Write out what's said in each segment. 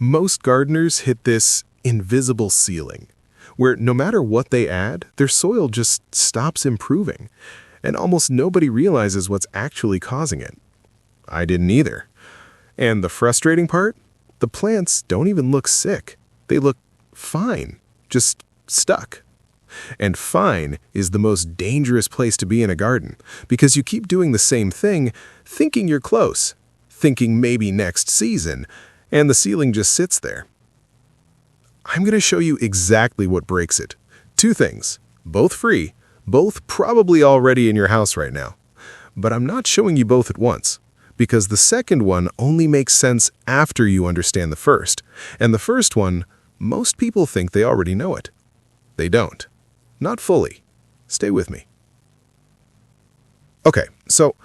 Most gardeners hit this invisible ceiling, where no matter what they add, their soil just stops improving, and almost nobody realizes what's actually causing it. I didn't either. And the frustrating part? The plants don't even look sick. They look fine, just stuck. And fine is the most dangerous place to be in a garden, because you keep doing the same thing, thinking you're close, thinking maybe next season, and the ceiling just sits there. I'm going to show you exactly what breaks it. Two things, both free, both probably already in your house right now. But I'm not showing you both at once, because the second one only makes sense after you understand the first. And the first one, most people think they already know it. They don't. Not fully. Stay with me. Okay, so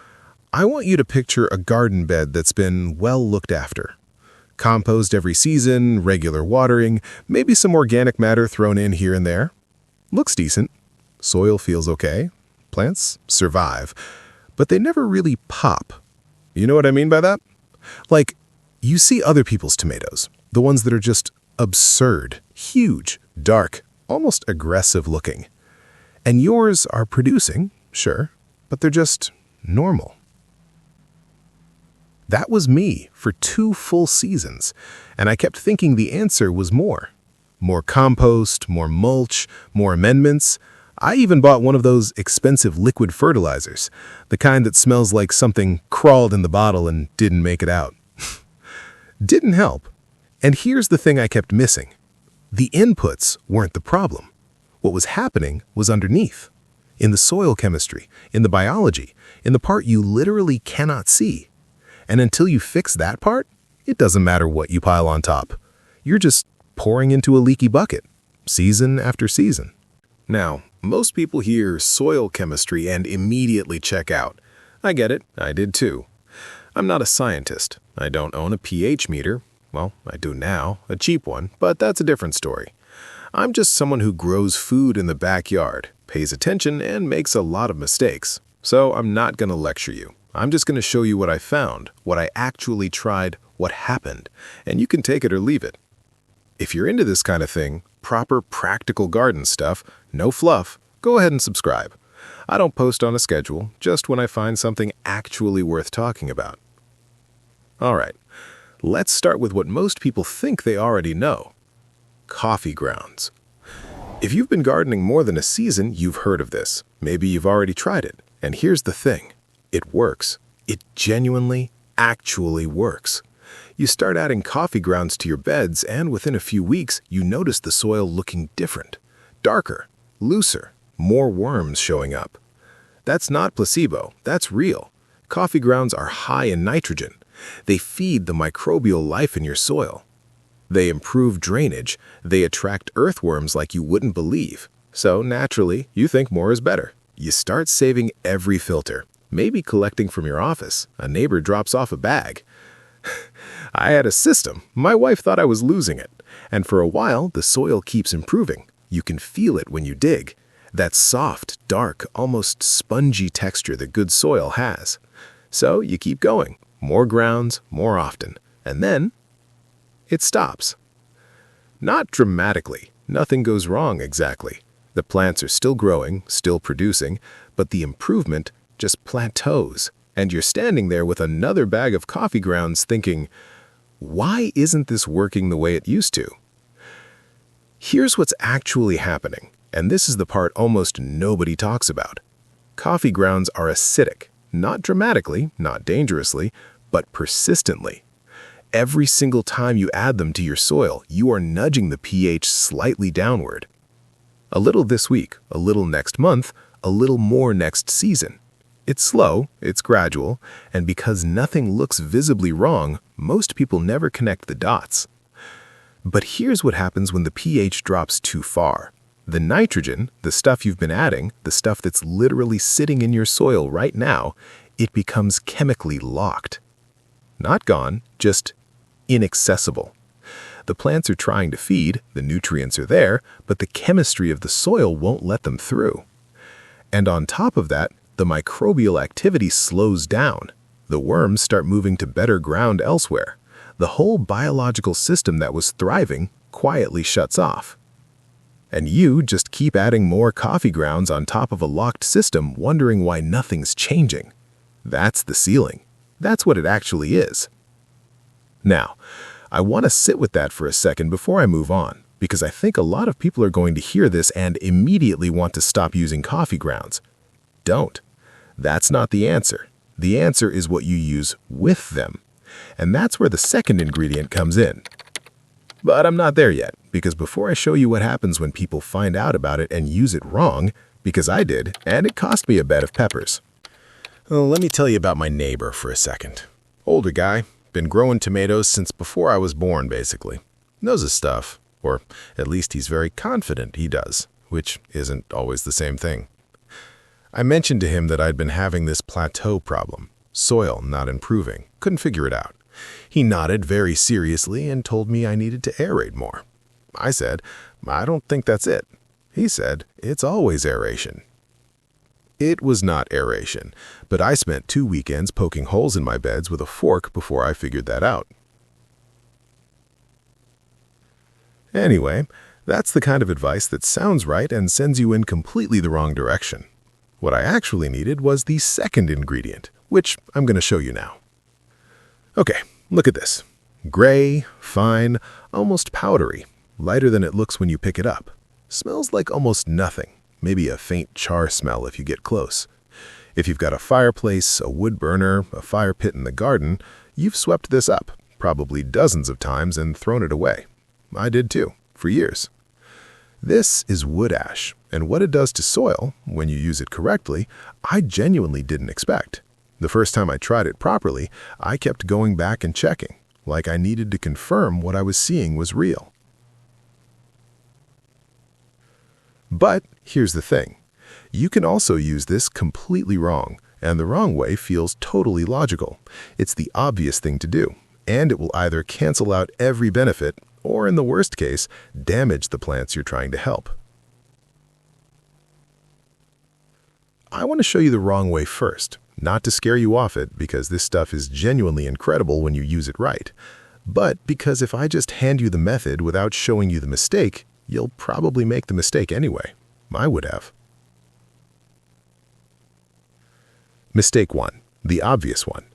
I want you to picture a garden bed that's been well looked after. Compost every season, regular watering, maybe some organic matter thrown in here and there. Looks decent. Soil feels okay. Plants survive. But they never really pop. You know what I mean by that? Like, you see other people's tomatoes, the ones that are just absurd, huge, dark, almost aggressive looking. And yours are producing, sure, but they're just normal. That was me for 2 full seasons, and I kept thinking the answer was more. More compost, more mulch, more amendments. I even bought one of those expensive liquid fertilizers, the kind that smells like something crawled in the bottle and didn't make it out. Didn't help. And here's the thing I kept missing. The inputs weren't the problem. What was happening was underneath, in the soil chemistry, in the biology, in the part you literally cannot see. And until you fix that part, it doesn't matter what you pile on top. You're just pouring into a leaky bucket, season after season. Now, most people hear soil chemistry and immediately check out. I get it, I did too. I'm not a scientist. I don't own a pH meter. Well, I do now, a cheap one, but that's a different story. I'm just someone who grows food in the backyard, pays attention, and makes a lot of mistakes. So I'm not going to lecture you. I'm just going to show you what I found, what I actually tried, what happened, and you can take it or leave it. If you're into this kind of thing, proper practical garden stuff, no fluff, go ahead and subscribe. I don't post on a schedule, just when I find something actually worth talking about. Alright, let's start with what most people think they already know. Coffee grounds. If you've been gardening more than a season, you've heard of this. Maybe you've already tried it. And here's the thing. It works. It genuinely, actually works. You start adding coffee grounds to your beds, and within a few weeks, you notice the soil looking different. Darker, looser, more worms showing up. That's not placebo. That's real. Coffee grounds are high in nitrogen. They feed the microbial life in your soil. They improve drainage. They attract earthworms like you wouldn't believe. So naturally, you think more is better. You start saving every filter. Maybe collecting from your office. A neighbor drops off a bag. I had a system. My wife thought I was losing it. And for a while, the soil keeps improving. You can feel it when you dig. That soft, dark, almost spongy texture that good soil has. So you keep going. More grounds, more often. And then it stops. Not dramatically. Nothing goes wrong exactly. The plants are still growing, still producing, but the improvement just plateaus. And you're standing there with another bag of coffee grounds thinking, why isn't this working the way it used to? Here's what's actually happening, and this is the part almost nobody talks about. Coffee grounds are acidic, not dramatically, not dangerously, but persistently. Every single time you add them to your soil, you are nudging the pH slightly downward. A little this week, a little next month, a little more next season. It's slow, it's gradual, and because nothing looks visibly wrong, most people never connect the dots. But here's what happens when the pH drops too far. The nitrogen, the stuff you've been adding, the stuff that's literally sitting in your soil right now, it becomes chemically locked. Not gone, just inaccessible. The plants are trying to feed, the nutrients are there, but the chemistry of the soil won't let them through. And on top of that, the microbial activity slows down. The worms start moving to better ground elsewhere. The whole biological system that was thriving quietly shuts off. And you just keep adding more coffee grounds on top of a locked system, wondering why nothing's changing. That's the ceiling. That's what it actually is. Now, I want to sit with that for a second before I move on, because I think a lot of people are going to hear this and immediately want to stop using coffee grounds. Don't. That's not the answer. The answer is what you use with them. And that's where the second ingredient comes in. But I'm not there yet, because before I show you what happens when people find out about it and use it wrong, because I did, and it cost me a bed of peppers. Well, let me tell you about my neighbor for a second. Older guy, been growing tomatoes since before I was born, basically. Knows his stuff, or at least he's very confident he does, which isn't always the same thing. I mentioned to him that I'd been having this plateau problem, soil not improving, couldn't figure it out. He nodded very seriously and told me I needed to aerate more. I said, I don't think that's it. He said, it's always aeration. It was not aeration, but I spent 2 weekends poking holes in my beds with a fork before I figured that out. Anyway, that's the kind of advice that sounds right and sends you in completely the wrong direction. What I actually needed was the second ingredient, which I'm going to show you now. Okay, look at this. Gray, fine, almost powdery, lighter than it looks when you pick it up. Smells like almost nothing, maybe a faint char smell if you get close. If you've got a fireplace, a wood burner, a fire pit in the garden, you've swept this up, probably dozens of times, and thrown it away. I did too, for years. This is wood ash, and what it does to soil, when you use it correctly, I genuinely didn't expect. The first time I tried it properly, I kept going back and checking, like I needed to confirm what I was seeing was real. But here's the thing. You can also use this completely wrong, and the wrong way feels totally logical. It's the obvious thing to do, and it will either cancel out every benefit or, in the worst case, damage the plants you're trying to help. I want to show you the wrong way first, not to scare you off it because this stuff is genuinely incredible when you use it right, but because if I just hand you the method without showing you the mistake, you'll probably make the mistake anyway. I would have. Mistake 1, the obvious one.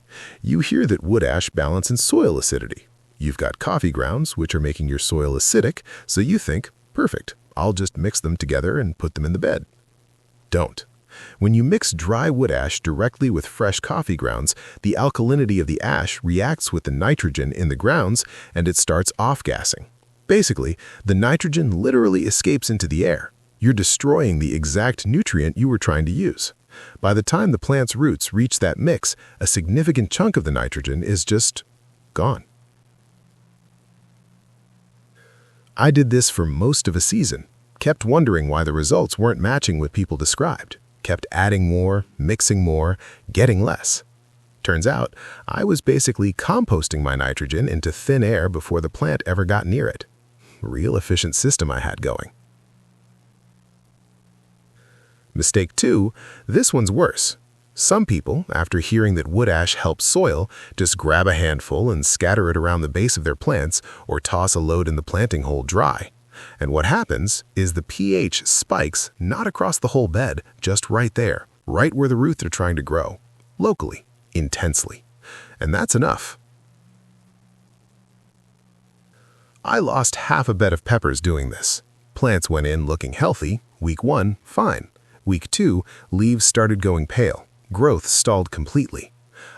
You hear that wood ash balances soil acidity. You've got coffee grounds, which are making your soil acidic, so you think, perfect, I'll just mix them together and put them in the bed. Don't. When you mix dry wood ash directly with fresh coffee grounds, the alkalinity of the ash reacts with the nitrogen in the grounds and it starts off-gassing. Basically, the nitrogen literally escapes into the air. You're destroying the exact nutrient you were trying to use. By the time the plant's roots reach that mix, a significant chunk of the nitrogen is just gone. I did this for most of a season, kept wondering why the results weren't matching what people described, kept adding more, mixing more, getting less. Turns out, I was basically composting my nitrogen into thin air before the plant ever got near it. Real efficient system I had going. Mistake 2, this one's worse. Some people, after hearing that wood ash helps soil, just grab a handful and scatter it around the base of their plants or toss a load in the planting hole dry. And what happens is the pH spikes not across the whole bed, just right there, right where the roots are trying to grow, locally, intensely. And that's enough. I lost half a bed of peppers doing this. Plants went in looking healthy. Week 1, fine. Week 2, leaves started going pale. Growth stalled completely.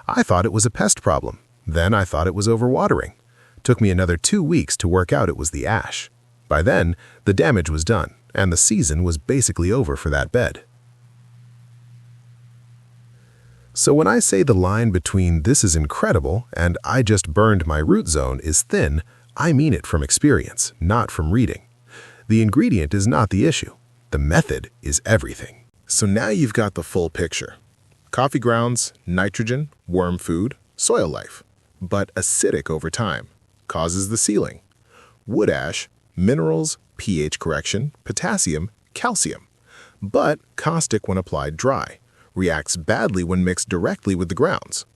I thought it was a pest problem. Then I thought it was overwatering. Took me another 2 weeks to work out it was the ash. By then, the damage was done, and the season was basically over for that bed. So when I say the line between this is incredible and I just burned my root zone is thin, I mean it from experience, not from reading. The ingredient is not the issue. The method is everything. So now you've got the full picture. Coffee grounds, nitrogen, worm food, soil life. But acidic over time. Causes the ceiling. Wood ash, minerals, pH correction, potassium, calcium. But caustic when applied dry. Reacts badly when mixed directly with the grounds.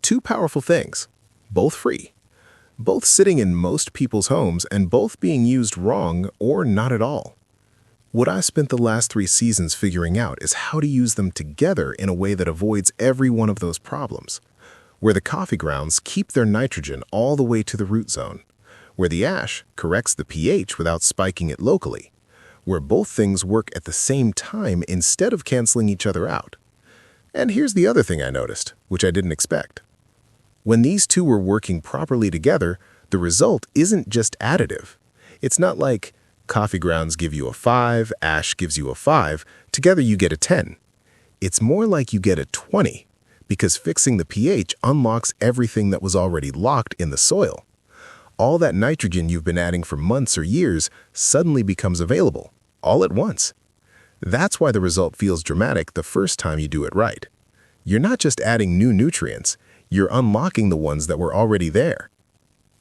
2 powerful things, both free. both sitting in most people's homes and both being used wrong or not at all. What I spent the last 3 seasons figuring out is how to use them together in a way that avoids every one of those problems, where the coffee grounds keep their nitrogen all the way to the root zone, where the ash corrects the pH without spiking it locally, where both things work at the same time instead of canceling each other out. And here's the other thing I noticed, which I didn't expect. When these two were working properly together, the result isn't just additive. It's not like coffee grounds give you a 5, ash gives you a 5, together you get a 10. It's more like you get a 20, because fixing the pH unlocks everything that was already locked in the soil. All that nitrogen you've been adding for months or years suddenly becomes available, all at once. That's why the result feels dramatic the first time you do it right. You're not just adding new nutrients, you're unlocking the ones that were already there.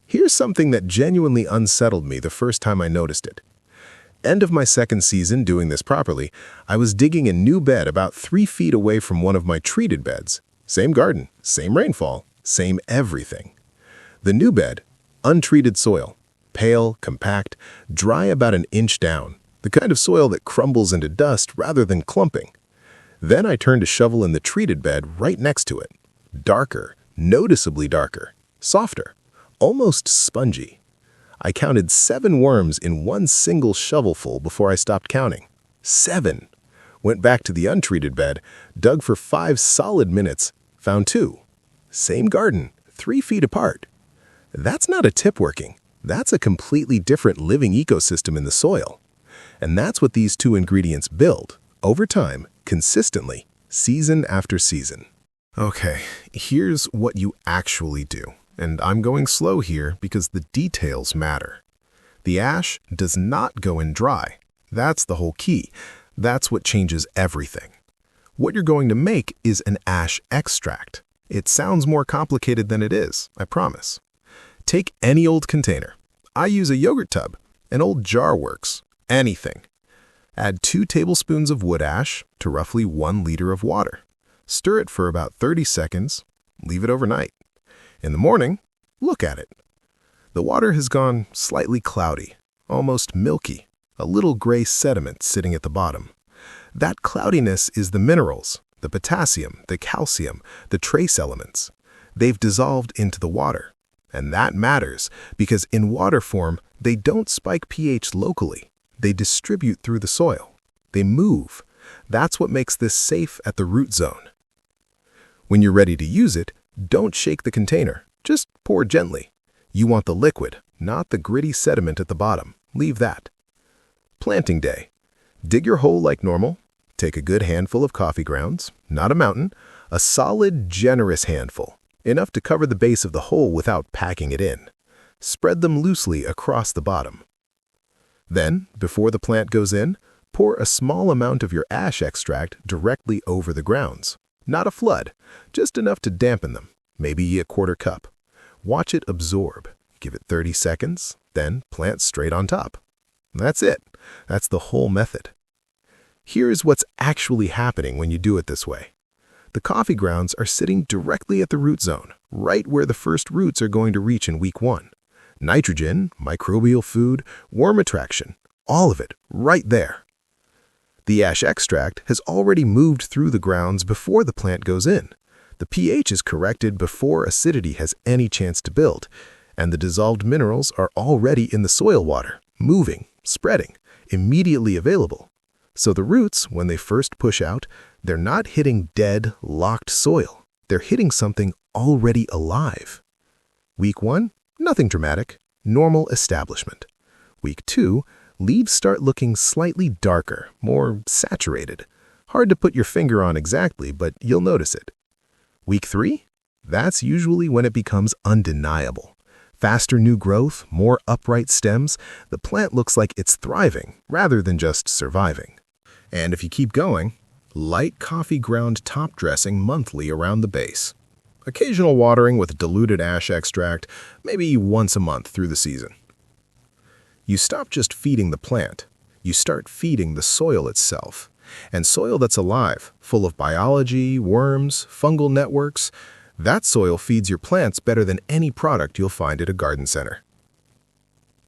Here's something that genuinely unsettled me the first time I noticed it. End of my 2nd season doing this properly, I was digging a new bed about 3 feet away from one of my treated beds. Same garden, same rainfall, same everything. The new bed, untreated soil, pale, compact, dry about an inch down, the kind of soil that crumbles into dust rather than clumping. Then I turned a shovel in the treated bed right next to it. Darker, noticeably darker, softer, almost spongy. I counted 7 worms in one single shovelful before I stopped counting. 7. Went back to the untreated bed, dug for 5 solid minutes, found 2. Same garden, 3 feet apart. That's not a tip working. That's a completely different living ecosystem in the soil. And that's what these 2 ingredients build, over time, consistently, season after season. Okay, here's what you actually do. And I'm going slow here because the details matter. The ash does not go in dry. That's the whole key. That's what changes everything. What you're going to make is an ash extract. It sounds more complicated than it is, I promise. Take any old container. I use a yogurt tub. An old jar works. Anything. Add 2 tablespoons of wood ash to roughly 1 liter of water. Stir it for about 30 seconds. Leave it overnight. In the morning, look at it. The water has gone slightly cloudy, almost milky, a little gray sediment sitting at the bottom. That cloudiness is the minerals, the potassium, the calcium, the trace elements. They've dissolved into the water. And that matters because in water form, they don't spike pH locally. They distribute through the soil. They move. That's what makes this safe at the root zone. When you're ready to use it, don't shake the container. Just pour gently. You want the liquid, not the gritty sediment at the bottom. Leave that. Planting day. Dig your hole like normal. Take a good handful of coffee grounds, not a mountain, a solid, generous handful, enough to cover the base of the hole without packing it in. Spread them loosely across the bottom. Then, before the plant goes in, pour a small amount of your ash extract directly over the grounds. Not a flood, just enough to dampen them, maybe a 1/4 cup. Watch it absorb. Give it 30 seconds, then plant straight on top. That's it. That's the whole method. Here's what's actually happening when you do it this way. The coffee grounds are sitting directly at the root zone, right where the first roots are going to reach in week 1. Nitrogen, microbial food, worm attraction, all of it right there. The ash extract has already moved through the grounds before the plant goes in. The pH is corrected before acidity has any chance to build, and the dissolved minerals are already in the soil water, moving, spreading, immediately available. So the roots, when they first push out, they're not hitting dead, locked soil. They're hitting something already alive. Week 1, nothing dramatic, normal establishment. Week 2, leaves start looking slightly darker, more saturated. Hard to put your finger on exactly, but you'll notice it. Week 3, that's usually when it becomes undeniable. Faster new growth, more upright stems, the plant looks like it's thriving rather than just surviving. And if you keep going, light coffee ground top dressing monthly around the base. Occasional watering with diluted ash extract, maybe once a month through the season. You stop just feeding the plant. You start feeding the soil itself. And soil that's alive, full of biology, worms, fungal networks, That soil feeds your plants better than any product you'll find at a garden center.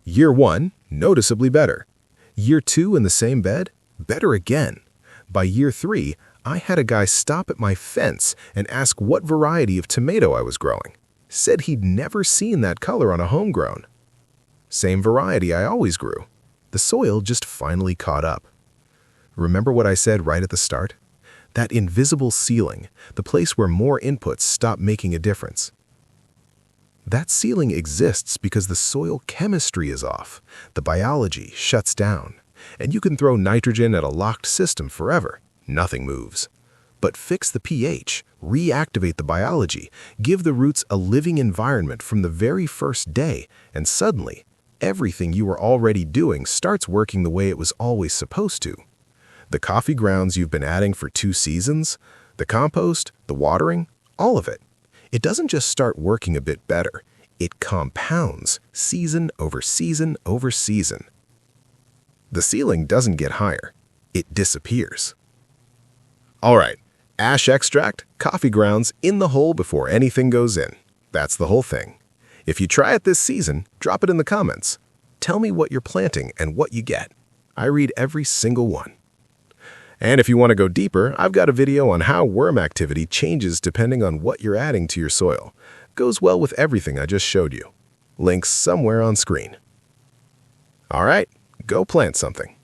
Year 1, noticeably better. Year 2 in the same bed, better again. By year 3, I had a guy stop at my fence and ask what variety of tomato I was growing. Said he'd never seen that color on a homegrown. Same variety I always grew. The soil just finally caught up. Remember what I said right at the start? That invisible ceiling, the place where more inputs stop making a difference. That ceiling exists because the soil chemistry is off, the biology shuts down, and you can throw nitrogen at a locked system forever. Nothing moves. But fix the pH, reactivate the biology, give the roots a living environment from the very first day, and suddenly, everything you were already doing starts working the way it was always supposed to. The coffee grounds you've been adding for 2 seasons, the compost, the watering, all of it. It doesn't just start working a bit better. It compounds, season over season over season. The ceiling doesn't get higher. It disappears. All right, ash extract, coffee grounds in the hole before anything goes in. That's the whole thing. If you try it this season, drop it in the comments. Tell me what you're planting and what you get. I read every single one. And if you want to go deeper, I've got a video on how worm activity changes depending on what you're adding to your soil. Goes well with everything I just showed you. Links somewhere on screen. All right, go plant something.